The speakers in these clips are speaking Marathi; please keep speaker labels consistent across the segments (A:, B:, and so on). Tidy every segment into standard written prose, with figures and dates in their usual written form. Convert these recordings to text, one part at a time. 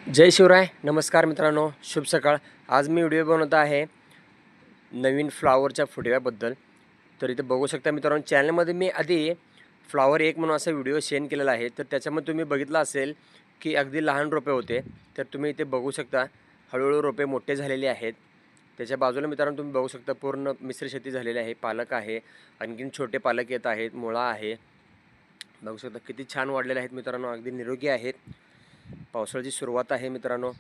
A: जय शिवराय. नमस्कार मित्रांनो, शुभ सकाळ. आज मी व्हिडिओ बनवत आहे नवीन फ्लावरच्या फुटव्याबद्दल. तर इथे बघू शकता मित्रांनो, चॅनलमध्ये मी आधी फ्लावर एक म्हणून असा व्हिडिओ शेअर केलेला आहे. तर त्याच्यामध्ये तुम्ही बघितलं असेल की अगदी लहान रोपे होते. तर तुम्ही इथे बघू शकता हळूहळू रोपे मोठे झालेले आहेत. त्याच्या बाजूला मित्रांनो तुम्ही बघू शकता पूर्ण मिश्र शेती झालेली आहे. पालक आहे, आणखीन छोटे पालक येत आहेत, मुळा आहे. बघू शकता किती छान वाढलेले आहेत मित्रांनो, अगदी निरोगी आहेत. पावसाळ्याची सुरुवात आहे मित्रांनो,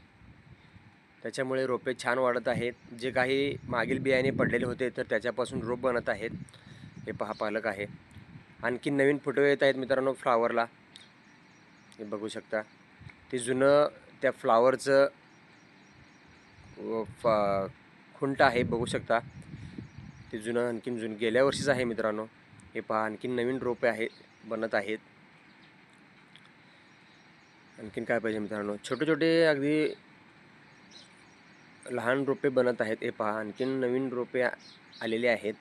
A: त्याच्यामुळे रोपे छान वाढत आहेत. जे काही मागील बियाणे पडलेले होते तर त्याच्यापासून रोप बनत आहेत. हे पहा पालक आहे. आणखी नवीन फुटवे येत आहेत मित्रांनो फ्लावरला. हे बघू शकता ते जुनं त्या फ्लावरचं खुंट आहे, बघू शकता ते जुनं आणखीन गेल्या वर्षीच आहे मित्रांनो. हे पहा आणखीन नवीन रोपे आहेत बनत आहेत. आणखीन काय पाहिजे मित्रांनो, छोटे छोटे अगदी लहान रोपे बनत आहेत. हे पहा आणखीन नवीन रोपे आलेले आहेत.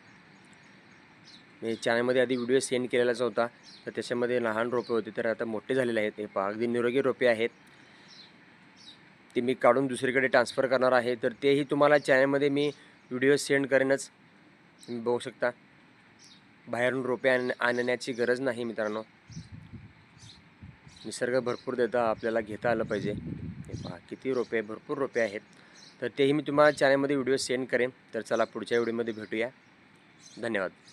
A: मी चॅनलमध्ये आधी व्हिडिओ सेंड केलेलाच होता, तर त्याच्यामध्ये लहान रोपे होते तर आता मोठे झालेले आहेत. हे पहा अगदी निरोगी रोपे आहेत. ते मी काढून दुसरीकडे ट्रान्सफर करणार आहे, तर तेही तुम्हाला चॅनलमध्ये मी व्हिडिओ सेंड करेनच. तुम्ही बघू शकता बाहेरून रोपे आणण्याची गरज नाही मित्रांनो. निसर्ग भरपूर देता, आपल्याला घेता आलं पाहिजे. हे पहा किती रोपे, भरपूर रोपे आहेत. तर तेही मी तुम्हाला चॅनलमध्ये व्हिडिओ सेंड करेन. तर चला पुढच्या व्हिडिओमध्ये भेटूया. धन्यवाद.